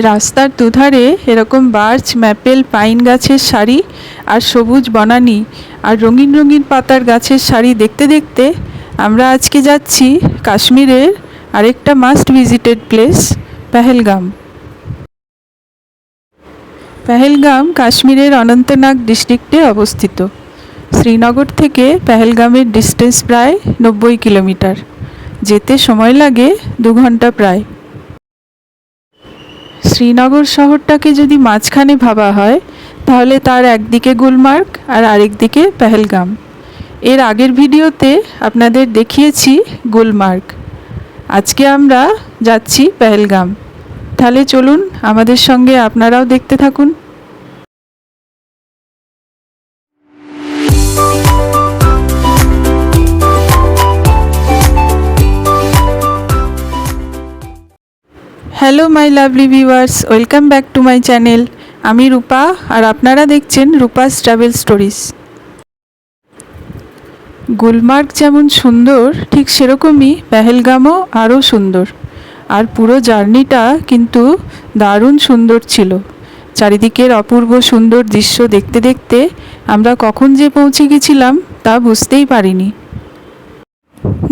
রাস্তার দুধারে এরকম বার্চ, ম্যাপেল, পাইন গাছের সারি আর সবুজ বনানী আর রঙিন রঙিন পাতার গাছের সারি দেখতে দেখতে আমরা আজকে যাচ্ছি কাশ্মীরের আরেকটা must visited place Pahalgam. Pahalgam কাশ্মীরের অনন্তনাগ ডিস্ট্রিক্টে অবস্থিত। শ্রীনগর থেকে পেহেলগামের ডিস্টেন্স প্রায় 90 কিলোমিটার। যেতে সময় লাগে 2 ঘন্টা প্রায়। শ্রীনগর শহরটাকে যদি মাঝখানে ভাবা হয় তাহলে তার একদিকে গুলমার্গ আর আরেকদিকে পেহেলগাম। এর আগের ভিডিওতে আপনাদের দেখিয়েছি গুলমার্গ। আজকে আমরা যাচ্ছি পেহেলগাম। তাহলে চলুন আমাদের সঙ্গে আপনারাও দেখতে থাকুন। Hello my lovely viewers, welcome back to my channel. আমি রূপা আর আপনারা দেখছেন রূপাস ট্রাভেল স্টোরিজ। গুলমার্গ যেমন সুন্দর ঠিক সেরকমই পেহেলগামও আরও সুন্দর। আর পুরো জার্নিটা কিন্তু দারুণ সুন্দর ছিল। চারিদিকের অপূর্ব সুন্দর দৃশ্য দেখতে দেখতে আমরা কখন যে পৌঁছে গেছিলাম তা বুঝতেই পারিনি।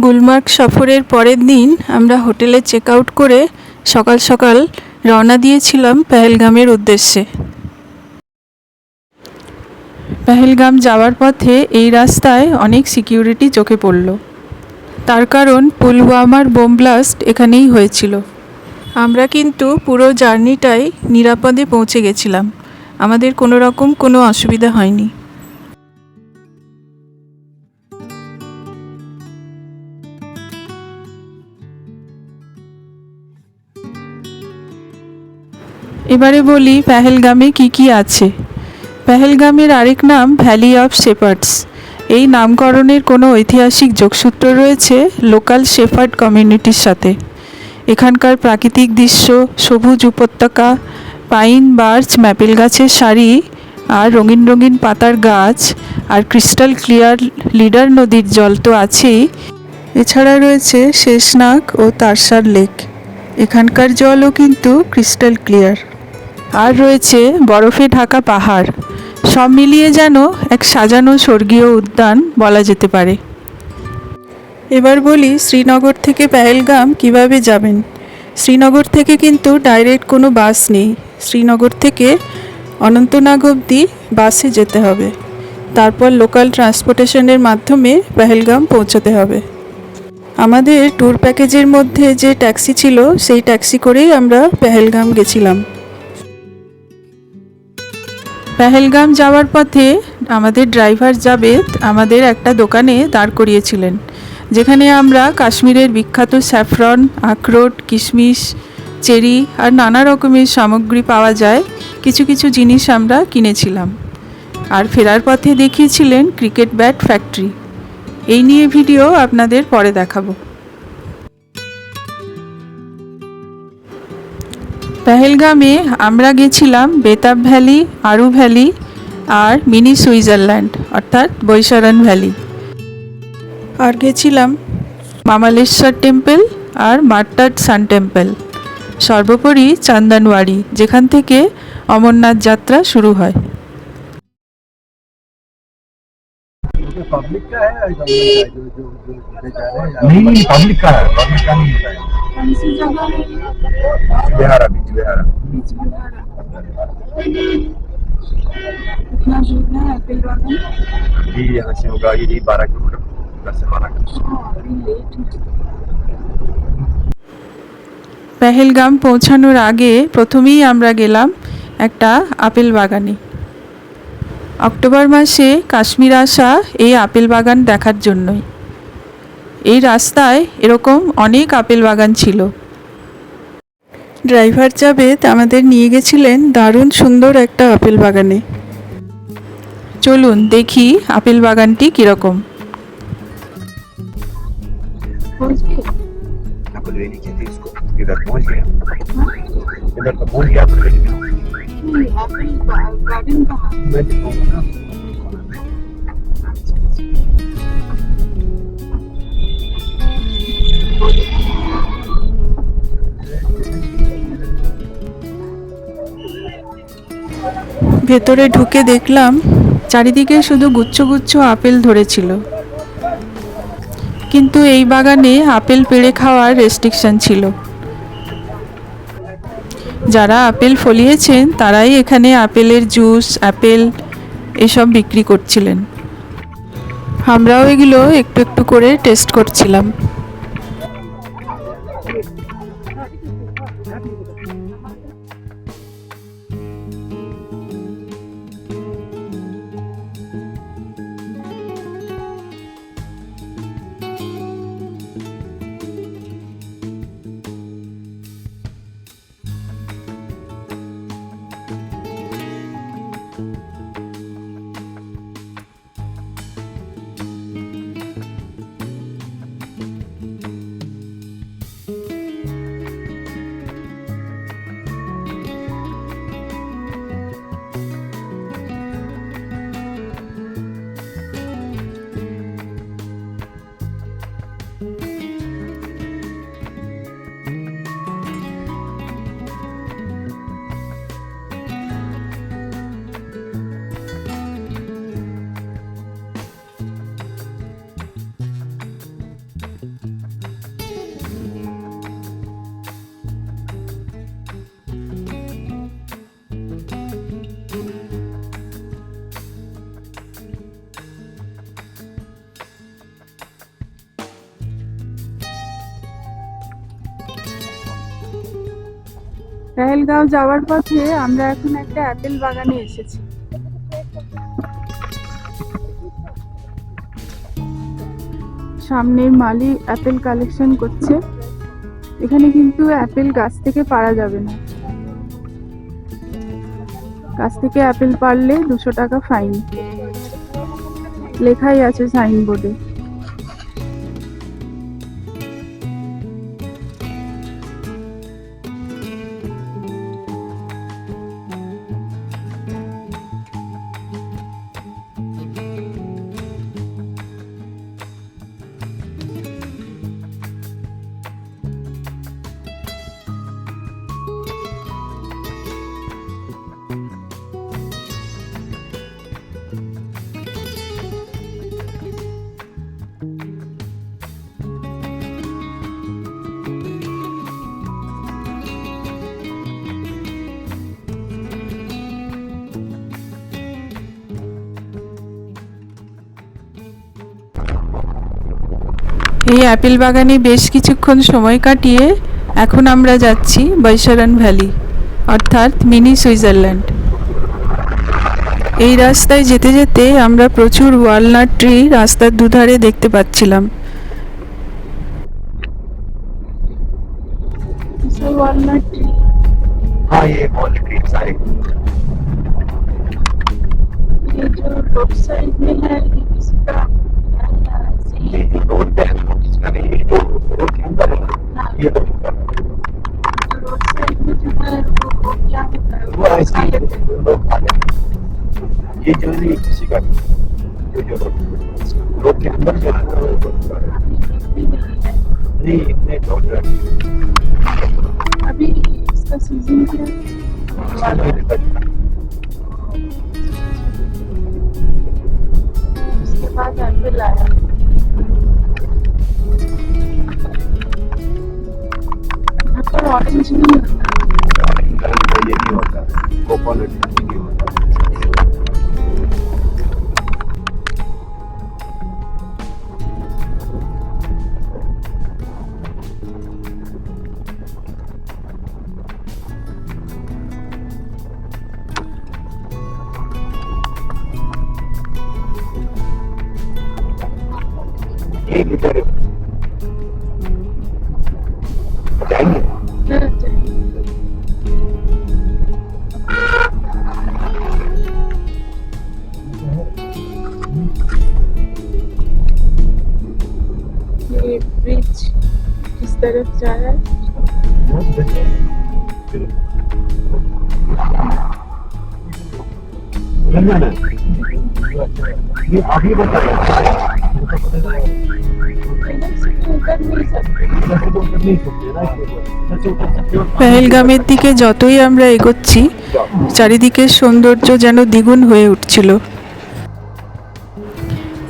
গুলমার্গ সফরের পরের দিন আমরা হোটেলে চেক আউট করে সকাল সকাল রওনা দিয়েছিলাম পেহেলগামের উদ্দেশ্যে। পেহেলগাম যাওয়ার পথে এই রাস্তায় অনেক সিকিউরিটি চোখে পড়ল। তার কারণ পুলওয়ামার বোম ব্লাস্ট এখানেই হয়েছিল। আমরা কিন্তু পুরো জার্নিটাই নিরাপদে পৌঁছে গেছিলাম। আমাদের কোনো রকম কোনো অসুবিধা হয়নি। এবারে বলি পেহেলগামে কি কি আছে। পেহেলগামের আরেক নাম ভ্যালি অফ শেপার্ডস। এই নামকরণের কোনো ঐতিহাসিক যোগসূত্র রয়েছে লোকাল শেপার্ড কমিউনিটির সাথে। এখানকার প্রাকৃতিক দৃশ্য, সবুজ উপত্যকা, পাইন, বার্চ, ম্যাপেল গাছের সারি আর রঙিন রঙিন পাতার গাছ আর ক্রিস্টাল ক্লিয়ার লিডার নদীর জল তো আছেই। এছাড়া রয়েছে শেষনাগ ও তারসার লেক। এখানকার জলও কিন্তু ক্রিস্টাল ক্লিয়ার। আর রয়েছে বরফে ঢাকা পাহাড়। সব মিলিয়ে যেন এক সাজানো স্বর্গীয় উদ্যান বলা যেতে পারে। এবার বলি শ্রীনগর থেকে পেহেলগাম কিভাবে যাবেন। শ্রীনগর থেকে কিন্তু ডাইরেক্ট কোনো বাস নেই। শ্রীনগর থেকে অনন্তনাগ অবধি বাসে যেতে হবে। তারপর লোকাল ট্রান্সপোর্টেশনের মাধ্যমে পেহেলগাম পৌঁছতে হবে। আমাদের ট্যুর প্যাকেজের মধ্যে যে ট্যাক্সি ছিল সেই ট্যাক্সি করেই আমরা পেহেলগাম গেছিলাম। পেহেলগাম যাওয়ার পথে আমাদের ড্রাইভার জাবেদ আমাদের একটা দোকানে দাঁড় করিয়েছিলেন, যেখানে আমরা কাশ্মীরের বিখ্যাত স্যাফরন, আখরোট, কিশমিশ, চেরি আর নানা রকমের সামগ্রী পাওয়া যায় কিছু কিছু জিনিস আমরা কিনেছিলাম। আর ফেরার পথে দেখিয়েছিলেন ক্রিকেট ব্যাট ফ্যাক্টরি। এই নিয়ে ভিডিও আপনাদের পরে দেখাবো। পেহেলগামে আমরা গেছিলাম বেতাব ভ্যালি, আরু ভ্যালি আর মিনি সুইজারল্যান্ড অর্থাৎ বৈশারণ ভ্যালি। আর গেছিলাম মামালেশ্বর টেম্পল আর মার্টাড সান টেম্পল। সর্বোপরি চান্দনওয়াড়ি, যেখান থেকে অমরনাথ যাত্রা শুরু হয়। पब्लिक का है या गवर्नमेंट का है जो नहीं पब्लिक का है, गवर्नमेंट का नहीं होता है। कौन सी जगह है? बिहारा, बीच बिहारा। कितना दूर है एप्पल गार्डन? जी यहाँ से होगा ये 12 किलोमीटर, 10 से 12 किलोमीटर। পেহেলগাম পৌঁছানোর আগে প্রথমেই আমরা গেলাম একটা আপেল বাগানে। অক্টোবর মাসে কাশ্মীর আসা এই আপেল বাগান দেখার জন্যই। এই রাস্তায় এরকম অনেক আপেল বাগান ছিল। ড্রাইভার জাবেদ আমাদের নিয়ে গেছিলেন দারুণ সুন্দর একটা আপেল বাগানে। চলুন দেখি আপেল বাগানটি কীরকম। इधर पहुंच गया, इधर तो पहुंच गया। गार्डन कहाँ? मैं दिखाऊंगा। ভেতরে ঢুকে দেখলাম চারিদিকে শুধু গুচ্ছ গুচ্ছ আপেল ধরেছিল, কিন্তু এই বাগানে আপেল পেড়ে খাওয়ার রেস্ট্রিকশন ছিল। যারা আপেল ফলিয়েছেন তারাই এখানে আপেলের জুস, আপেল এসব বিক্রি করছিলেন। আমরাও এগুলো একটু একটু করে টেস্ট করছিলাম। পেহেলগাঁও যাওয়ার পথে আমরা এখন একটা আপেল বাগানে এসেছি। সামনের মালি আপেল কালেকশন করছে। এখানে কিন্তু আপেল গাছ থেকে পাড়া যাবে না, গাছ থেকে আপেল পারলে 200 টাকা ফাইন, লেখাই আছে সাইনবোর্ডে। এই অ্যাপেল বাগানে বেশ কিছুক্ষণ সময় কাটিয়ে এখন আমরা যাচ্ছি বৈশারণ ভ্যালি, অর্থাৎ মিনি সুইজারল্যান্ড। এই রাস্তায় যেতে যেতে আমরা প্রচুর ওয়ালনাট ট্রি রাস্তার দুধারে দেখতে পাচ্ছিলাম। ওয়ালনাট ট্রি, हाँ ये वॉल ट्री सारे ये जो रोड साइड में है ये किसी का ये रोड पे है, इसका नहीं, ये जो रोड के अंदर है ये तो रोड साइड में जो है वो क्या होता है, वो ऐसे ही लोग खा लेते हैं। ये जो है ये किसी का नहीं, ये जो रोड के अंदर जो है नहीं इतने रोड अभी इसका सीजन क्या है? उसके बाद एप्पल आया। यहाँ पर ऑरेंज नहीं होता, ये नहीं होता, कोकोनट नहीं होता। ये किधर जाएंगे? ये ब्रिज किस तरफ जा रहा है? ना ये अभी बताया পেহেলগামের দিকে যতই আমরা এগোচ্ছি চারিদিকের সৌন্দর্য যেন দ্বিগুণ হয়ে উঠছিল।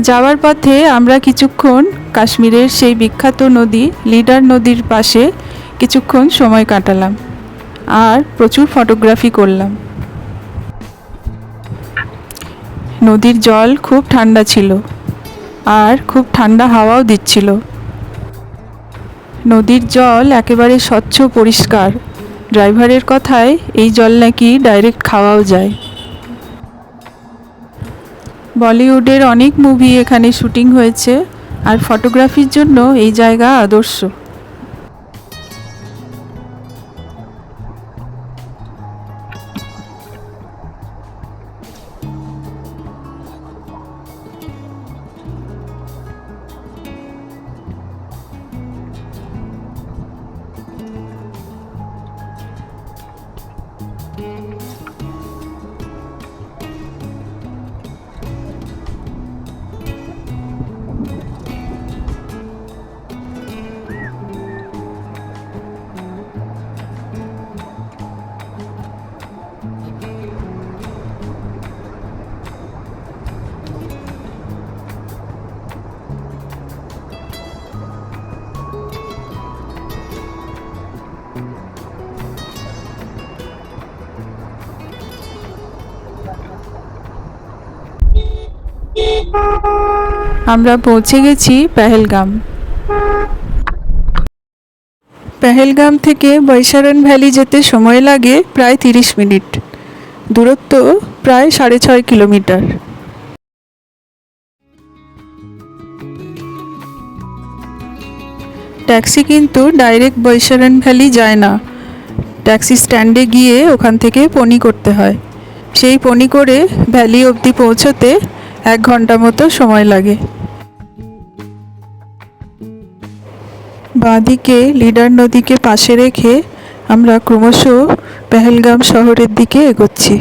যাওয়ার পথে আমরা কিছুক্ষণ কাশ্মীরের সেই বিখ্যাত নদী লিডার নদীর পাশে কিছুক্ষণ সময় কাটালাম আর প্রচুর ফটোগ্রাফি করলাম। নদীর জল খুব ঠান্ডা ছিল আর খুব ঠান্ডা হাওয়াও দিচ্ছিল। নদীর জল একেবারে স্বচ্ছ পরিষ্কার। ড্রাইভারের কথায় এই জল নাকি ডাইরেক্ট খাওয়াও যায়। বলিউডের অনেক মুভি এখানে শুটিং হয়েছে আর ফটোগ্রাফির জন্য এই জায়গা আদর্শ। আমরা পৌঁছে গেছি পেহেলগাম। পেহেলগাম থেকে বৈশারণ ভ্যালি যেতে সময় লাগে প্রায় 30 মিনিট। দূরত্ব প্রায় 6.5 কিলোমিটার। ট্যাক্সি কিন্তু ডাইরেক্ট বৈশারণ ভ্যালি যায় না। ট্যাক্সি স্ট্যান্ডে গিয়ে ওখান থেকে পনি করতে হয়। সেই পনি করে ভ্যালি অবধি পৌঁছতে 1 ঘন্টা মতো সময় লাগে। বাঁদিকে লিডার নদীকে পাশে রেখে আমরা ক্রমশ পেহেলগাম শহরের দিকে এগোচ্ছি।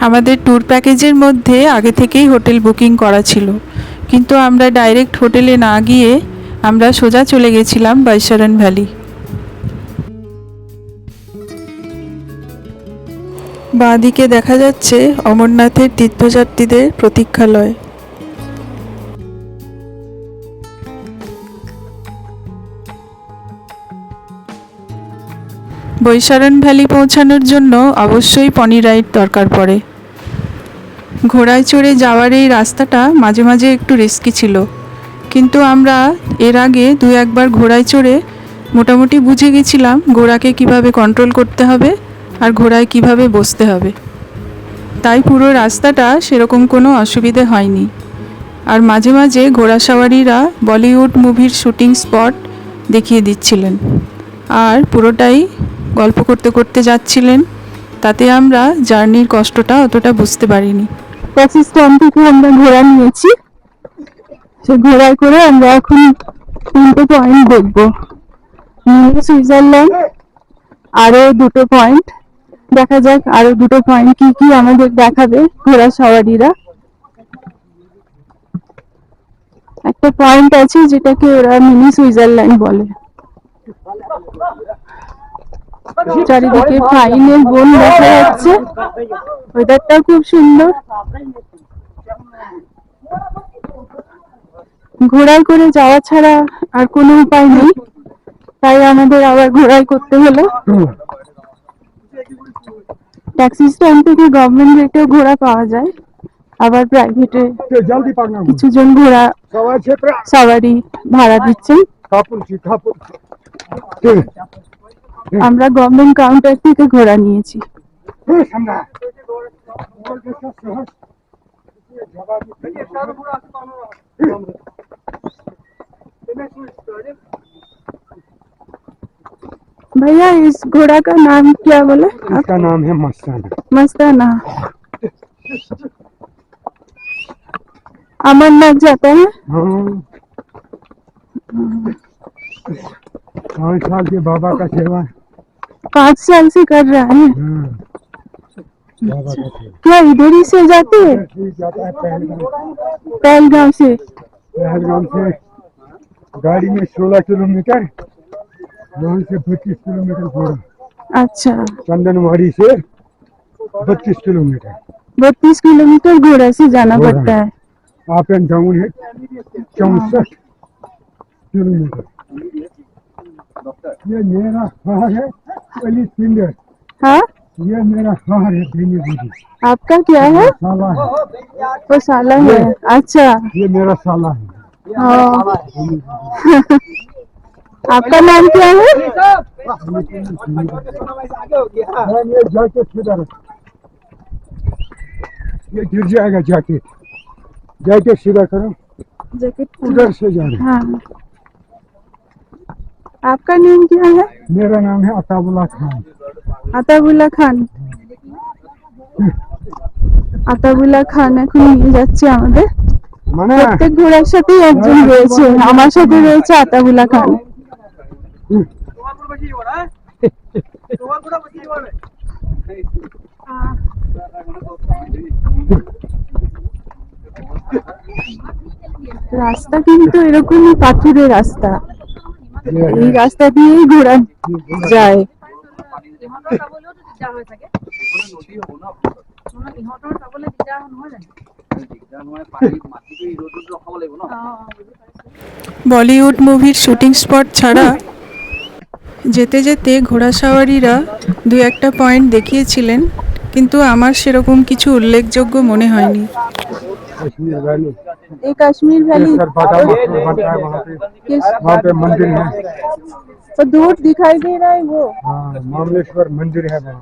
আমাদের ট্যুর প্যাকেজের মধ্যে আগে থেকেই হোটেল বুকিং করা ছিল, কিন্তু আমরা ডাইরেক্ট হোটেলে না গিয়ে আমরা সোজা চলে গেছিলাম বৈশারণ ভ্যালি। বাঁদিকে দেখা যাচ্ছে অমরনাথের তীর্থযাত্রীদের প্রতীক্ষালয়। বৈশারণ ভ্যালি পৌঁছানোর জন্য অবশ্যই পনি রাইড দরকার পড়ে। ঘোড়ায় চড়ে যাওয়ার এই রাস্তাটা মাঝে মাঝে একটু রিস্কি ছিল, কিন্তু আমরা এর আগে 2-1 বার ঘোড়ায় চড়ে মোটামুটি বুঝে গেছিলাম ঘোড়াকে কিভাবে কন্ট্রোল করতে হবে আর ঘোড়ায় কিভাবে বসতে হবে। তাই পুরো রাস্তাটা সেরকম কোনো অসুবিধে হয়নি। আর মাঝে মাঝে ঘোড়া সওয়ারিরা বলিউড মুভির শুটিং স্পট দেখিয়ে দিচ্ছিলেন আর পুরোটাই গল্প করতে করতে যাচ্ছিলেন। তাতে আমরা জার্নির কষ্টটা অতটা বুঝতে পারিনি। ট্যাক্সি স্ট্যান্ড থেকে আমরা ঘোড়া নিয়েছি। সে ঘোড়ায় করে আমরা এখন 3টে পয়েন্ট দেখব। সুইজারল্যান্ড, আরো 2টো পয়েন্ট দেখা যাক। আরো 2টো পয়েন্ট কি কি আমাদের দেখাবে ঘোড়া সওয়ারিরা। একটা পয়েন্ট আছে যেটাকে ওরা মিনি সুইজারল্যান্ড বলে। চারিদিকে পাইনের বন দেখা যাচ্ছে, ওয়েদারটা খুব সুন্দর। ঘোড়ায় করে যাওয়া ছাড়া আর কোনো উপায় নেই, তাই আমাদের আবার ঘোড়ায় করতে হলো। ট্যাক্সি স্ট্যান্ড থেকে গভর্নমেন্ট রেটেও ঘোড়া পাওয়া যায়, আবার প্রাইভেটে কিছুজন ঘোড়া সওয়ারি ভাড়া দিচ্ছেন। আমরা গভর্নমেন্ট কাউন্টার থেকে ঘোড়া নিয়েছি। भैया इस घोड़ा का नाम क्या बोले? इसका नाम है मस्ताना। मस्ताना। अमरनाथ जाता है? हाँ 5 साल के बाबा का सेवा। 5 साल से कर रहा है। हाँ बाबा का सेवा क्या इधर ही से जाते हैं? ठीक जाता है पहलगाम से? पहलगाम से गाड़ी में 16 किलोमीटर, वहाँ से 25 किलोमीटर घोड़ा। अच्छा, चंदनवाड़ी से 32 किलोमीटर 32 किलोमीटर घोड़ा से जाना घोड़ा। पड़ता है। अप एंड डाउन है 64 किलोमीटर। ये मेरा शहर है अली सिंगर। हाँ, ये मेरा शहर है बेनी दीदी। आपका क्या है? साला है, वो साला है। अच्छा, ये मेरा साला है। हाँ। आपका नाम क्या है? ये जैकेट किधर है? ये गिर जाएगा जैकेट। जैकेट सीधा करो, जैकेट उधर से जाना। हाँ। आपका नाम क्या है? मेरा नाम है अताबुल्ला खान। আতাবুল্লাহ খান। আতাবুল্লাহ খান এখন নিয়ে যাচ্ছে আমাদের। মানে প্রত্যেক ঘোড়ার সাথেই একজন রয়েছে, আমার সাথে রয়েছে আতাবুল্লাহ খান। রাস্তা কিন্তু এরকমই পাথুরে রাস্তা, এই রাস্তা দিয়েই ঘোড়া যায়। বলিউড মুভির শুটিং স্পট ছাড়া যেতে যেতে ঘোড়াসওয়ারিরা দু একটা পয়েন্ট দেখিয়েছিলেন, কিন্তু আমার সেরকম কিছু উল্লেখযোগ্য মনে হয়নি। कश्मीर वैली, এই কাশ্মীর ভ্যালি सरपाटा बनता है वहाँ पे मंदिर है। तो दूर दिखाई दे रहा है वो हाँ मामलेश्वर मंदिर है वहाँ।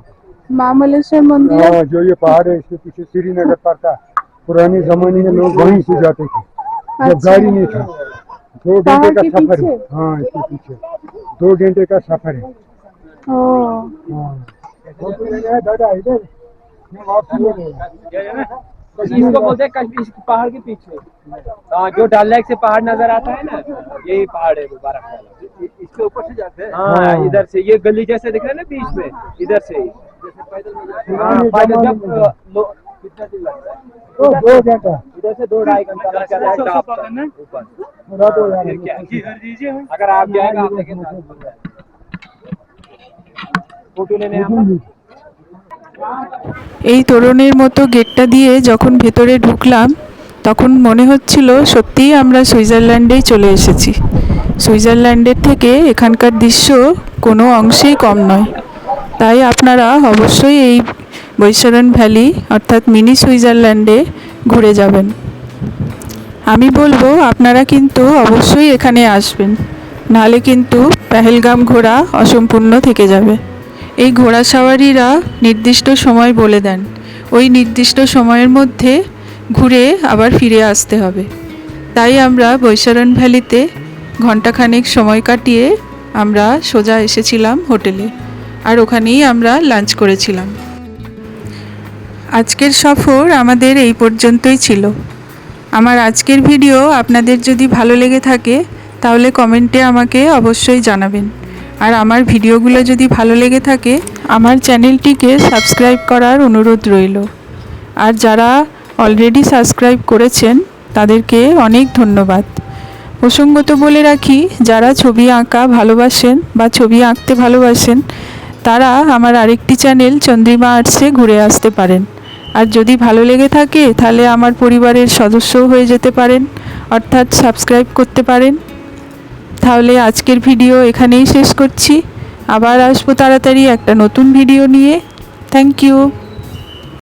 महामलेश्वर मंदिर है। हाँ जो ये पहाड़ है इसके पीछे श्रीनगर पड़ता है। पुराने जमाने में लोग वहीं से जाते थे जब अच्छा। गाड़ी नहीं था। 2 घंटे पहाड़ का के सफर है। पीछे? हाँ इसके पीछे 2 घंटे का सफर है। ओ, हाँ फोटो लेना है दादा इधर। मैं वापस ले लूँगा। इसको बोलते हैं कश्मीर पहाड़ के पीछे। हाँ जो डल लेक से पहाड़ नजर आता है ना, यही पहाड़ है वो बर्फ वाला। इसके ऊपर से जाते हैं। हाँ इधर से ये गली जैसे दिख रहा है ना बीच में, इधर से ही। हाँ पैदल जब कितना दिन लगता है? 2 घंटा इधर से 2-2.5 घंटा लगता है टॉप तक ऊपर। फिर क्या अगर आप जाएगा आप लेके फोटो लेने हम এই তোরণের মতো গেটটা দিয়ে যখন ভেতরে ঢুকলাম তখন মনে হচ্ছিল সত্যিই আমরা সুইজারল্যান্ডেই চলে এসেছি। সুইজারল্যান্ডের থেকে এখানকার দৃশ্য কোনো অংশেই কম নয়। তাই আপনারা অবশ্যই এই বৈশারণ ভ্যালি অর্থাৎ মিনি সুইজারল্যান্ডে ঘুরে যাবেন। আমি বলবো আপনারা কিন্তু অবশ্যই এখানে আসবেন, নাহলে কিন্তু পেহেলগাম ঘোরা অসম্পূর্ণ থেকে যাবে। এই ঘোড়া সাওয়ারিরা নির্দিষ্ট সময় বলে দেন, ওই নির্দিষ্ট সময়ের মধ্যে ঘুরে আবার ফিরে আসতে হবে। তাই আমরা বৈশারণ ভ্যালিতে ঘণ্টাখানেক সময় কাটিয়ে আমরা সোজা এসেছিলাম হোটেলে, আর ওখানেই আমরা লাঞ্চ করেছিলাম। আজকের সফর আমাদের এই পর্যন্তই ছিল। আমার আজকের ভিডিও আপনাদের যদি ভালো লেগে থাকে তাহলে কমেন্টে আমাকে অবশ্যই জানাবেন। আর আমার ভিডিওগুলো যদি ভালো লেগে থাকে আমার চ্যানেলটিকে সাবস্ক্রাইব করার অনুরোধ রইল। আর যারা অলরেডি সাবস্ক্রাইব করেছেন তাদেরকে অনেক ধন্যবাদ। প্রসঙ্গত বলে রাখি, যারা ছবি আঁকা ভালোবাসেন বা ছবি আঁকতে ভালোবাসেন তারা আমার আরেকটি চ্যানেল চন্দ্রিমা আর্টসে ঘুরে আসতে পারেন। আর যদি ভালো লেগে থাকে তাহলে আমার পরিবারের সদস্যও হয়ে যেতে পারেন, অর্থাৎ সাবস্ক্রাইব করতে পারেন। তাহলে আজকের ভিডিও এখানেই শেষ করছি। আবার আসবো তাড়াতাড়ি একটা নতুন ভিডিও নিয়ে। Thank you.